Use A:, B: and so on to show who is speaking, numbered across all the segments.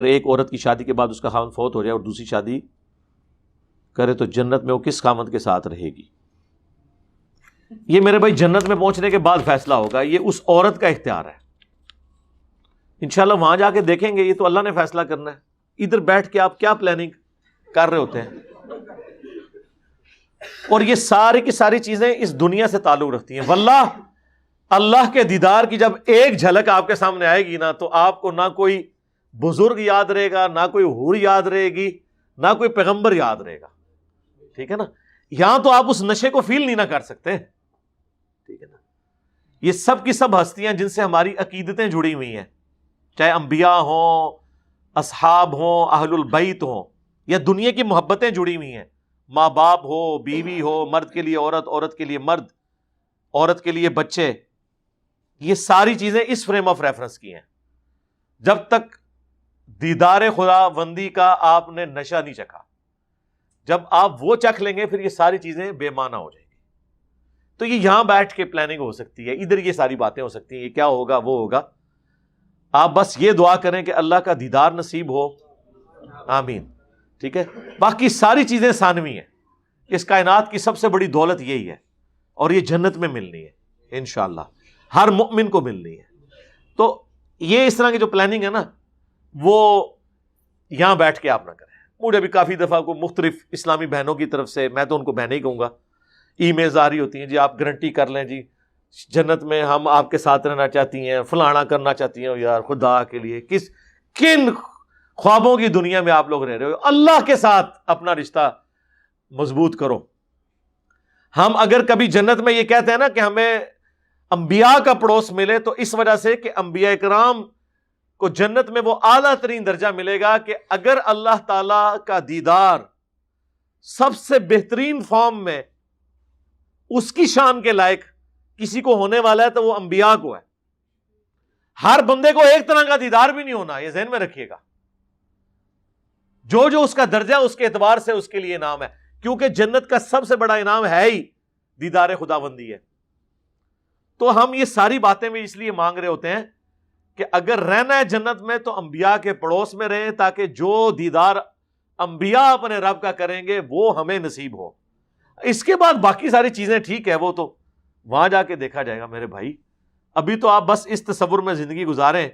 A: ایک عورت کی شادی کے بعد اس کا خاوند فوت ہو جائے اور دوسری شادی کرے تو جنت میں وہ کس خاوند کے ساتھ رہے گی؟ یہ میرے بھائی جنت میں پہنچنے کے بعد فیصلہ ہوگا، یہ اس عورت کا اختیار ہے. انشاءاللہ وہاں جا کے دیکھیں گے، یہ تو اللہ نے فیصلہ کرنا ہے. ادھر بیٹھ کے آپ کیا پلاننگ کر رہے ہوتے ہیں؟ اور یہ ساری کی ساری چیزیں اس دنیا سے تعلق رکھتی ہیں. واللہ اللہ کے دیدار کی جب ایک جھلک آپ کے سامنے آئے گی نا، تو آپ کو نہ کوئی بزرگ یاد رہے گا، نہ کوئی حور یاد رہے گی، نہ کوئی پیغمبر یاد رہے گا. ٹھیک ہے نا؟ یہاں تو آپ اس نشے کو فیل نہیں نہ کر سکتے. ٹھیک ہے نا؟ یہ سب کی سب ہستیاں جن سے ہماری عقیدتیں جڑی ہوئی ہیں، چاہے انبیاء ہوں، اصحاب ہوں، اہل البیت ہوں، یا دنیا کی محبتیں جڑی ہوئی ہیں، ماں باپ ہو، بیوی ہو، مرد کے لیے عورت، عورت کے لیے مرد، عورت کے لیے بچے، یہ ساری چیزیں اس فریم آف ریفرنس کی ہیں. جب تک دیدار خدا بندی کا آپ نے نشہ نہیں چکھا، جب آپ وہ چکھ لیں گے پھر یہ ساری چیزیں بے معنی ہو جائیں گی. تو یہ یہاں بیٹھ کے پلاننگ ہو سکتی ہے، ادھر یہ ساری باتیں ہو سکتی ہیں، یہ کیا ہوگا وہ ہوگا. آپ بس یہ دعا کریں کہ اللہ کا دیدار نصیب ہو، آمین. ٹھیک ہے؟ باقی ساری چیزیں ثانوی ہیں. اس کائنات کی سب سے بڑی دولت یہی ہے، اور یہ جنت میں ملنی ہے انشاءاللہ، ہر مؤمن کو ملنی ہے. تو یہ اس طرح کی جو پلاننگ ہے نا، وہ یہاں بیٹھ کے آپ نہ کریں. مجھے بھی کافی دفعہ کو مختلف اسلامی بہنوں کی طرف سے، میں تو ان کو بہنیں ہی کہوں گا، ای میلز آ رہی ہوتی ہیں، جی آپ گارنٹی کر لیں جی جنت میں ہم آپ کے ساتھ رہنا چاہتی ہیں، فلانا کرنا چاہتی ہیں. یار خدا کے لیے کن خوابوں کی دنیا میں آپ لوگ رہ رہے ہو؟ اللہ کے ساتھ اپنا رشتہ مضبوط کرو. ہم اگر کبھی جنت میں یہ کہتے ہیں نا کہ ہمیں انبیاء کا پڑوس ملے، تو اس وجہ سے کہ انبیاء کرام کو جنت میں وہ اعلیٰ ترین درجہ ملے گا کہ اگر اللہ تعالی کا دیدار سب سے بہترین فارم میں اس کی شان کے لائق کسی کو ہونے والا ہے تو وہ انبیاء کو ہے. ہر بندے کو ایک طرح کا دیدار بھی نہیں ہونا، یہ ذہن میں رکھیے گا. جو اس کا درجہ اس کے اعتبار سے اس کے لیے انعام ہے، کیونکہ جنت کا سب سے بڑا انعام ہے ہی دیدار خداوندی ہے. تو ہم یہ ساری باتیں بھی اس لیے مانگ رہے ہوتے ہیں کہ اگر رہنا ہے جنت میں تو انبیاء کے پڑوس میں رہیں، تاکہ جو دیدار انبیاء اپنے رب کا کریں گے وہ ہمیں نصیب ہو. اس کے بعد باقی ساری چیزیں ٹھیک ہے، وہ تو وہاں جا کے دیکھا جائے گا میرے بھائی. ابھی تو آپ بس اس تصور میں زندگی گزاریں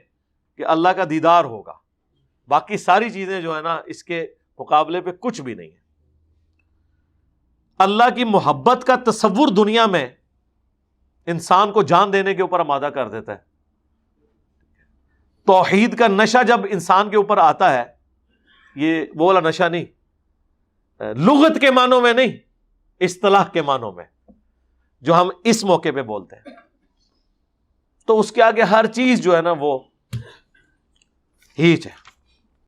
A: کہ اللہ کا دیدار ہوگا، باقی ساری چیزیں جو ہے نا اس کے مقابلے پہ کچھ بھی نہیں ہے. اللہ کی محبت کا تصور دنیا میں انسان کو جان دینے کے اوپر آمادہ کر دیتا ہے. توحید کا نشہ جب انسان کے اوپر آتا ہے، یہ وہ والا نشہ نہیں، لغت کے معنوں میں نہیں، اصطلاح کے معنوں میں جو ہم اس موقع پہ بولتے ہیں، تو اس کے آگے ہر چیز جو ہے نا وہ ہیچ ہے.